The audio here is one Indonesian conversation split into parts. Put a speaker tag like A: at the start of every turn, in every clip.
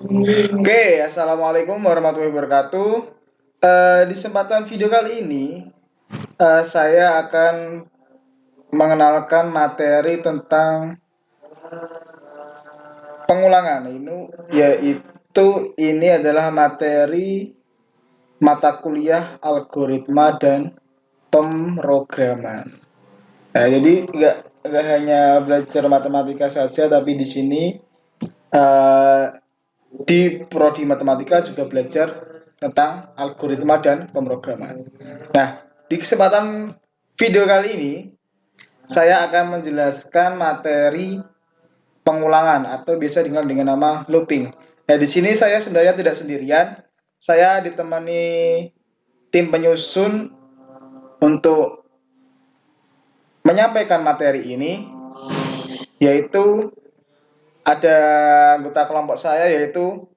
A: Oke, assalamualaikum warahmatullahi wabarakatuh. Di kesempatan video kali ini, saya akan mengenalkan materi tentang pengulangan. Ini adalah materi mata kuliah algoritma dan pemrograman. Nah, jadi nggak hanya belajar matematika saja, tapi di sini eh, di prodi matematika juga belajar tentang algoritma dan pemrograman. Nah, di kesempatan video kali ini saya akan menjelaskan materi pengulangan atau biasa dikenal dengan nama looping. Nah, di sini saya sebenarnya tidak sendirian. Saya ditemani tim penyusun untuk menyampaikan materi ini, yaitu ada anggota kelompok saya yaitu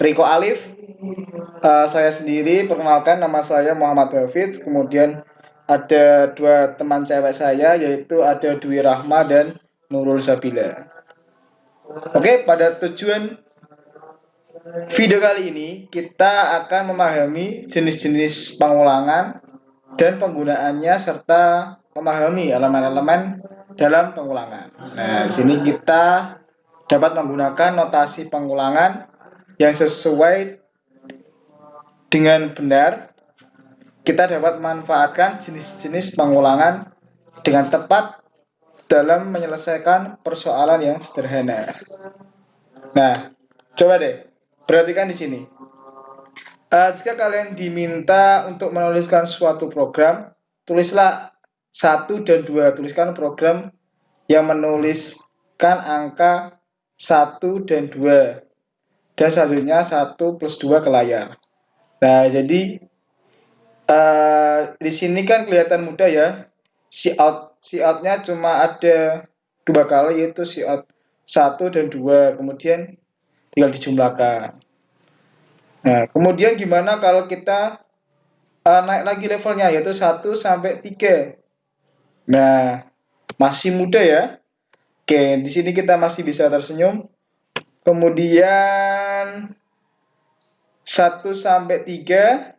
A: Riko Alif. Saya sendiri, perkenalkan, nama saya Muhammad Hafiz. Kemudian ada dua teman cewek saya, yaitu ada Dwi Rahma dan Nurul Sabila. Oke, pada tujuan video kali ini kita akan memahami jenis-jenis pengulangan dan penggunaannya serta memahami elemen-elemen dalam pengulangan. Nah, di sini kita dapat menggunakan notasi pengulangan yang sesuai dengan benar. Kita dapat memanfaatkan jenis-jenis pengulangan dengan tepat dalam menyelesaikan persoalan yang sederhana. Nah, coba deh perhatikan di sini. Jika kalian diminta untuk menuliskan suatu program, tulislah 1 dan 2. Tuliskan program yang menuliskan angka 1 dan 2. Dan selanjutnya 1 plus 2 ke layar. Nah, jadi di sini kan kelihatan mudah ya. Coutnya cuma ada 2 kali, yaitu cout 1 dan 2. Kemudian tinggal dijumlahkan. Nah, kemudian gimana kalau kita naik lagi levelnya, yaitu 1 sampai 3. Nah, masih mudah ya. Oke, di sini kita masih bisa tersenyum. Kemudian 1 sampai 3.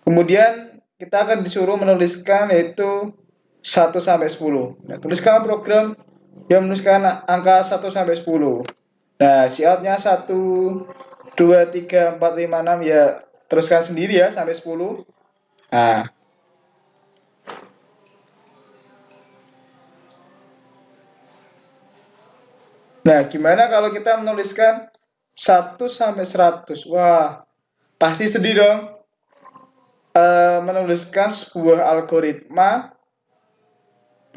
A: Kemudian kita akan disuruh menuliskan yaitu 1 sampai 10. Nah, tuliskan program yang menuliskan angka 1 sampai 10. Nah, coutnya 1, 2, 3, 4, 5, 6, ya teruskan sendiri ya sampai 10. Nah, gimana kalau kita menuliskan 1 sampai 100? Wah, pasti sedih dong. Menuliskan sebuah algoritma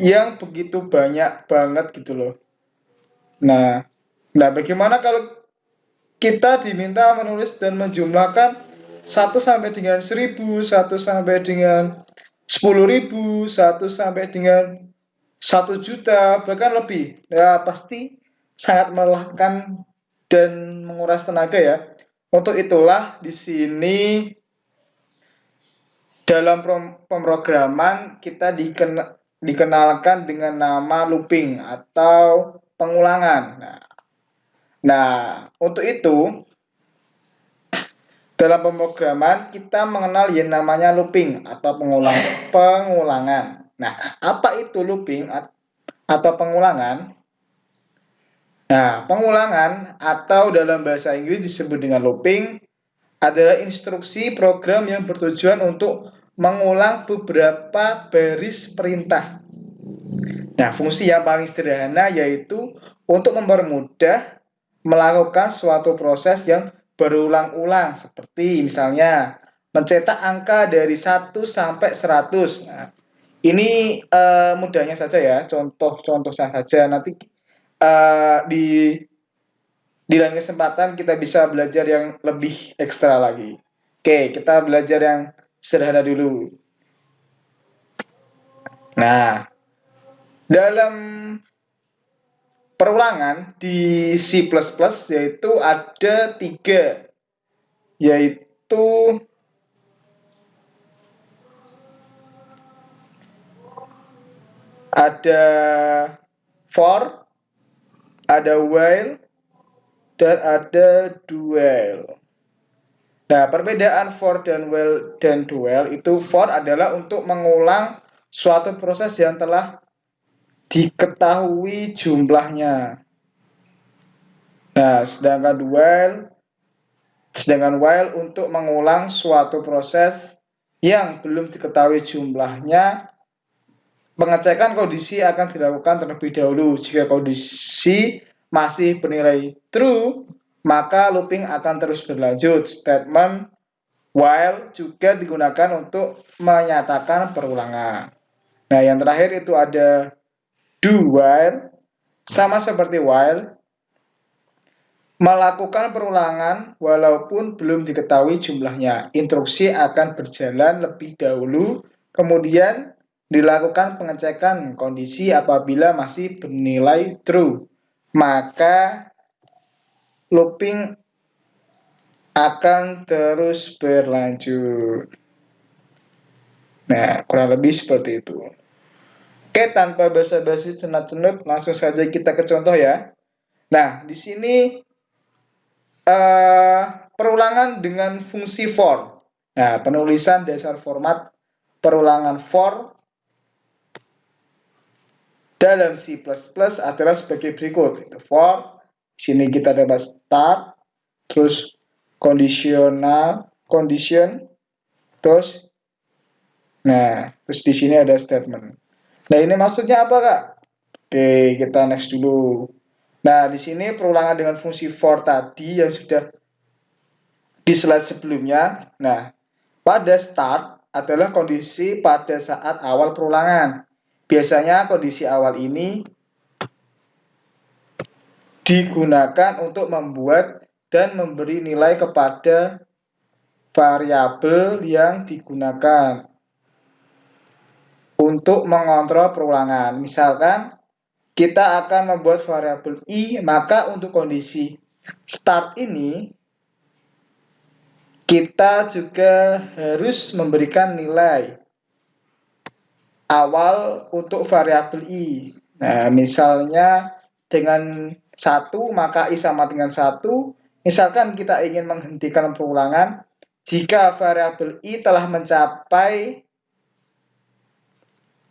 A: yang begitu banyak banget gitu loh. Nah, bagaimana kalau kita diminta menulis dan menjumlahkan 1 sampai dengan 1000, 1 sampai dengan 10.000, 1 sampai dengan 1 juta, bahkan lebih. Ya, pasti sangat melelahkan dan menguras tenaga ya. Untuk itulah di sini dalam pemrograman kita dikenalkan dengan nama looping atau pengulangan. Nah, untuk itu dalam pemrograman kita mengenal yang namanya looping atau pengulangan. Nah, apa itu looping atau pengulangan? Nah, pengulangan atau dalam bahasa Inggris disebut dengan looping adalah instruksi program yang bertujuan untuk mengulang beberapa baris perintah. Nah, fungsi yang paling sederhana yaitu untuk mempermudah melakukan suatu proses yang berulang-ulang, seperti misalnya mencetak angka dari 1 sampai 100. Nah, ini mudahnya saja ya, contoh-contoh saja. Nanti di lain kesempatan kita bisa belajar yang lebih ekstra lagi. Oke, kita belajar yang sederhana dulu. Nah, dalam perulangan di C++ yaitu ada 3, yaitu ada for, ada while, dan ada dual. Nah, perbedaan for dan while dan dual itu, for adalah untuk mengulang suatu proses yang telah diketahui jumlahnya. Nah, sedangkan while untuk mengulang suatu proses yang belum diketahui jumlahnya. Pengecekan kondisi akan dilakukan terlebih dahulu. Jika kondisi masih bernilai true, maka looping akan terus berlanjut. Statement while juga digunakan untuk menyatakan perulangan. Nah, yang terakhir itu ada do while, sama seperti while, melakukan perulangan walaupun belum diketahui jumlahnya. Instruksi akan berjalan lebih dahulu, kemudian dilakukan pengecekan kondisi apabila masih bernilai true. Maka looping akan terus berlanjut. Nah, kurang lebih seperti itu. Oke, tanpa basa-basi cenat-cenut, langsung saja kita ke contoh ya. Nah, di sini perulangan dengan fungsi for. Nah, penulisan dasar format perulangan for dalam C++ adalah sebagai berikut. Itu for, sini kita dapat start, terus conditional, condition, terus, nah, terus di sini ada statement. Nah, ini maksudnya apa, Kak? Oke, kita next dulu. Nah, di sini perulangan dengan fungsi for tadi yang sudah di slide sebelumnya. Nah, pada start adalah kondisi pada saat awal perulangan. Biasanya kondisi awal ini digunakan untuk membuat dan memberi nilai kepada variabel yang digunakan untuk mengontrol perulangan. Misalkan kita akan membuat variabel i, maka untuk kondisi start ini kita juga harus memberikan nilai awal untuk variabel i. Nah, misalnya dengan 1, maka i sama dengan 1. Misalkan kita ingin menghentikan perulangan, jika variabel i telah mencapai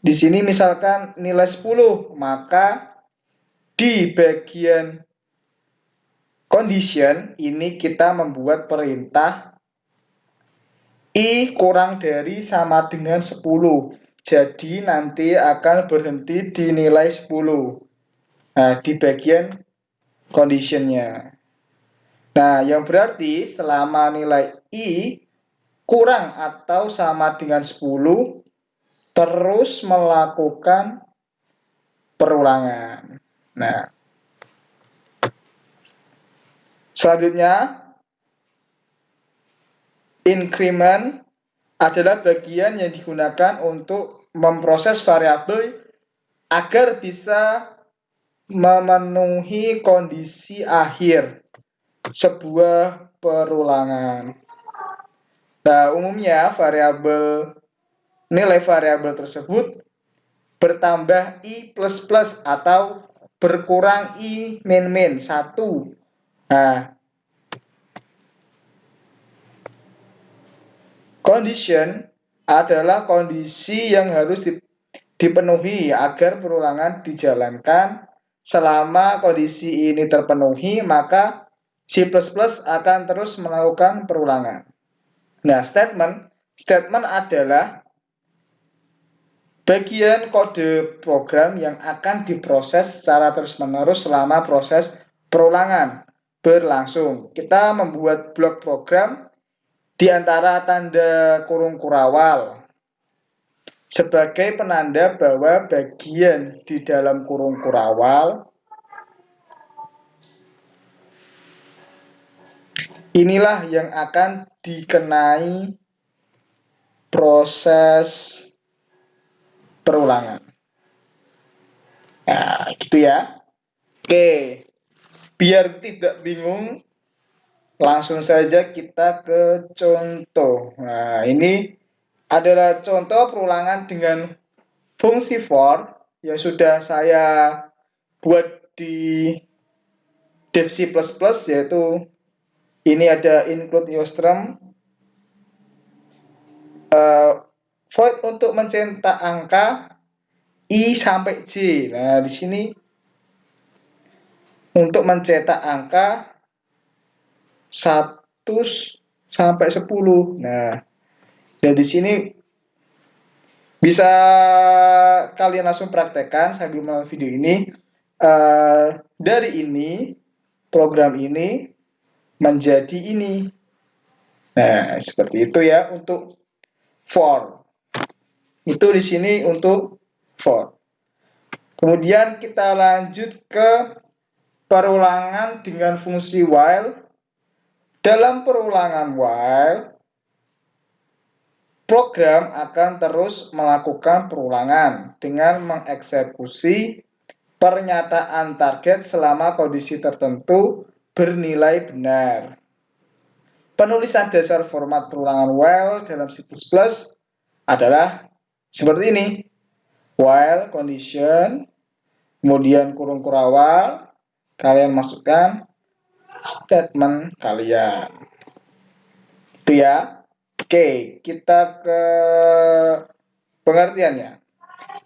A: di sini misalkan nilai 10, maka di bagian condition ini kita membuat perintah i kurang dari sama dengan 10. Jadi nanti akan berhenti di nilai 10. Nah, di bagian conditionnya. Nah, yang berarti selama nilai i kurang atau sama dengan 10, terus melakukan perulangan. Nah, selanjutnya, increment adalah bagian yang digunakan untuk memproses variabel agar bisa memenuhi kondisi akhir sebuah perulangan. Nah, umumnya nilai variabel tersebut bertambah i++ atau berkurang i min 1. Nah, condition adalah kondisi yang harus dipenuhi agar perulangan dijalankan. Selama kondisi ini terpenuhi, maka C++ akan terus melakukan perulangan. Nah, statement adalah bagian kode program yang akan diproses secara terus-menerus selama proses perulangan berlangsung. Kita membuat blok program di antara tanda kurung kurawal sebagai penanda bahwa bagian di dalam kurung kurawal inilah yang akan dikenai proses perulangan. Nah, gitu ya. Oke, biar tidak bingung, langsung saja kita ke contoh. Nah, ini adalah contoh perulangan dengan fungsi for yang sudah saya buat di Dev C++, yaitu ini ada include Eostrum, void untuk mencetak angka I sampai J. Nah, di sini untuk mencetak angka 1 sampai 10. Nah, dan di sini bisa kalian langsung praktekkan sambil menonton video ini. Dari ini, program ini menjadi ini. Nah, seperti itu ya untuk for. Itu di sini untuk for. Kemudian kita lanjut ke perulangan dengan fungsi while. Dalam perulangan while, program akan terus melakukan perulangan dengan mengeksekusi pernyataan target selama kondisi tertentu bernilai benar. Penulisan dasar format perulangan while dalam C++ adalah seperti ini. While condition, kemudian kurung kurawal, kalian masukkan statement kalian. Itu ya. Oke, kita ke pengertiannya.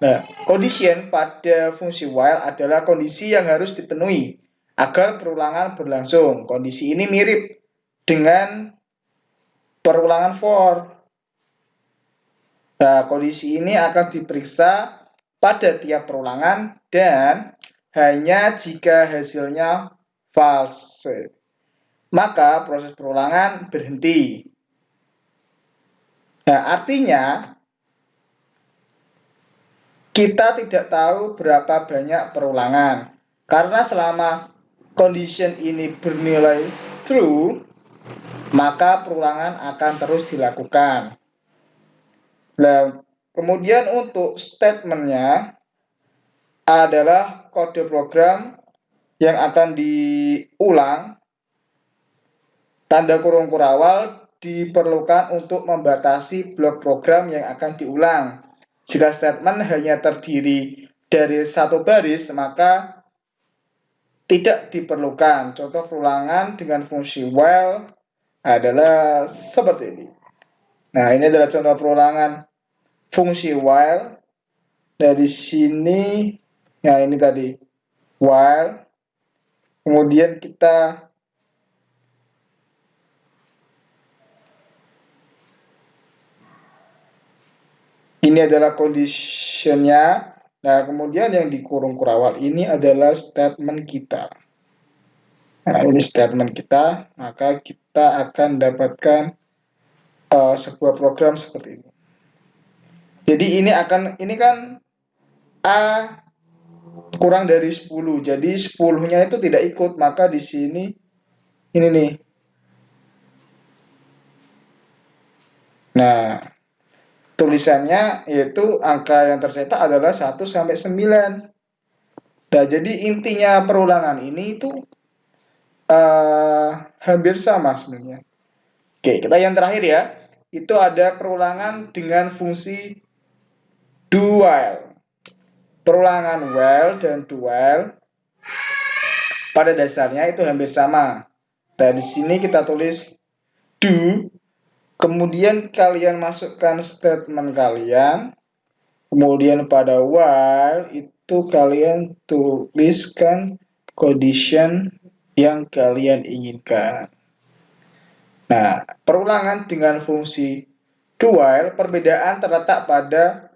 A: Nah, condition pada fungsi while adalah kondisi yang harus dipenuhi agar perulangan berlangsung. Kondisi ini mirip dengan perulangan for. Nah, kondisi ini akan diperiksa pada tiap perulangan dan hanya jika hasilnya false, maka proses perulangan berhenti. Nah, artinya kita tidak tahu berapa banyak perulangan. Karena selama condition ini bernilai true, maka perulangan akan terus dilakukan. Nah, kemudian untuk statementnya adalah kode program yang akan diulang. Tanda kurung kurawal diperlukan untuk membatasi blok program yang akan diulang. Jika statement hanya terdiri dari satu baris, maka tidak diperlukan. Contoh perulangan dengan fungsi while adalah seperti ini. Nah, ini adalah contoh perulangan fungsi while. Dari sini, nah ini tadi while. Kemudian kita ini adalah conditionnya. Nah, kemudian yang dikurung kurawal ini adalah statement kita. Nah, ini statement kita, maka kita akan dapatkan sebuah program seperti ini. Jadi ini kan A kurang dari 10. Jadi 10-nya itu tidak ikut, maka di sini ini nih. Nah, tulisannya yaitu angka yang tercetak adalah 1 sampai 9. Nah, jadi intinya perulangan ini itu hampir sama sebenarnya. Oke, kita yang terakhir ya. Itu ada perulangan dengan fungsi do while. Perulangan while dan do while pada dasarnya itu hampir sama. Nah, di sini kita tulis do, kemudian kalian masukkan statement kalian, kemudian pada while itu kalian tuliskan condition yang kalian inginkan. Nah, perulangan dengan fungsi do while, perbedaan terletak pada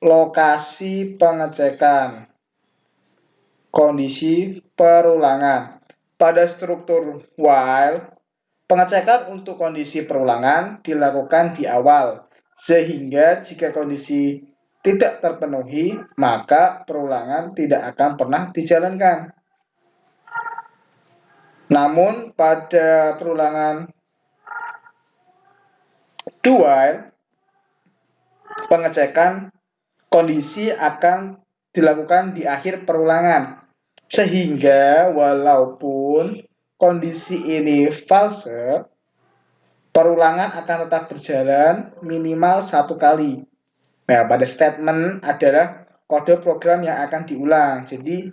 A: lokasi pengecekan kondisi perulangan. Pada struktur while, pengecekan untuk kondisi perulangan dilakukan di awal, sehingga jika kondisi tidak terpenuhi, maka perulangan tidak akan pernah dijalankan. Namun, pada perulangan do while, pengecekan kondisi akan dilakukan di akhir perulangan, sehingga walaupun kondisi ini false, perulangan akan tetap berjalan minimal 1 kali. Nah, pada statement adalah kode program yang akan diulang. Jadi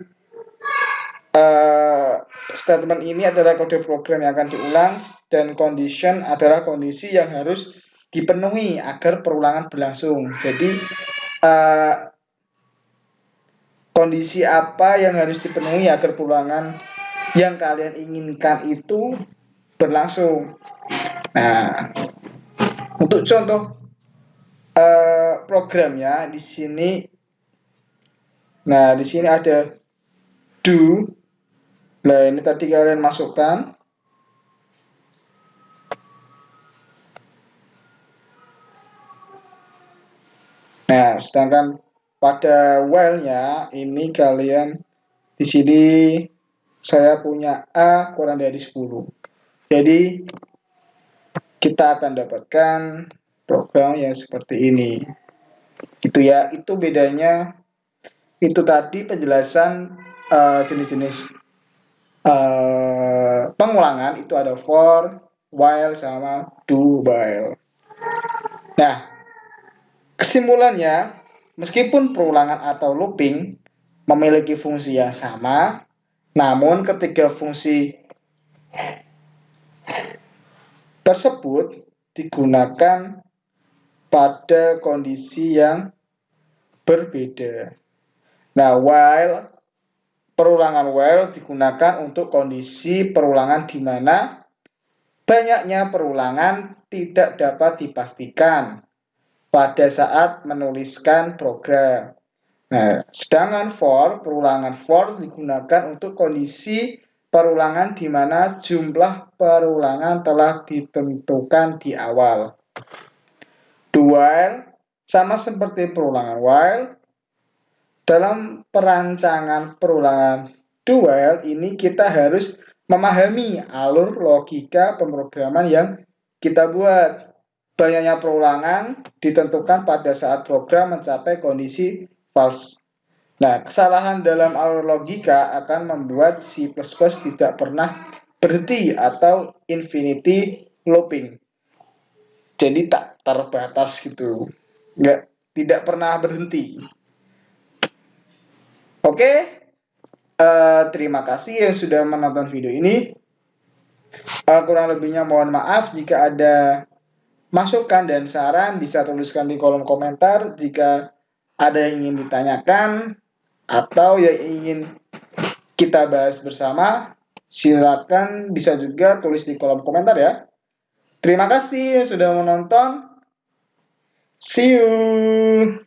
A: statement ini adalah kode program yang akan diulang dan condition adalah kondisi yang harus dipenuhi agar perulangan berlangsung. Jadi kondisi apa yang harus dipenuhi agar perulangan yang kalian inginkan itu berlangsung. Nah, untuk contoh programnya di sini, nah di sini ada do. Nah ini tadi kalian masukkan. Nah, sedangkan pada while-nya ini kalian di sini saya punya A kurang dari 10. Jadi kita akan dapatkan program yang seperti ini. Itu ya, itu bedanya. Itu tadi penjelasan jenis-jenis pengulangan itu ada for, while, sama do while. Nah, kesimpulannya, meskipun perulangan atau looping memiliki fungsi yang sama, namun ketiga fungsi tersebut digunakan pada kondisi yang berbeda. Nah, while, perulangan while digunakan untuk kondisi perulangan di mana banyaknya perulangan tidak dapat dipastikan pada saat menuliskan program. Nah, sedangkan for, perulangan for digunakan untuk kondisi perulangan di mana jumlah perulangan telah ditentukan di awal. Do while sama seperti perulangan while. Dalam perancangan perulangan do while ini kita harus memahami alur logika pemrograman yang kita buat. Banyaknya perulangan ditentukan pada saat program mencapai kondisi false. Nah, kesalahan dalam alur logika akan membuat C++ tidak pernah berhenti atau infinity looping. Jadi tak terbatas gitu. Tidak pernah berhenti. Oke, terima kasih yang sudah menonton video ini. Kurang lebihnya mohon maaf. Jika ada masukan dan saran bisa tuliskan di kolom komentar. Jika ada yang ingin ditanyakan atau yang ingin kita bahas bersama, silakan bisa juga tulis di kolom komentar ya. Terima kasih yang sudah menonton. See you.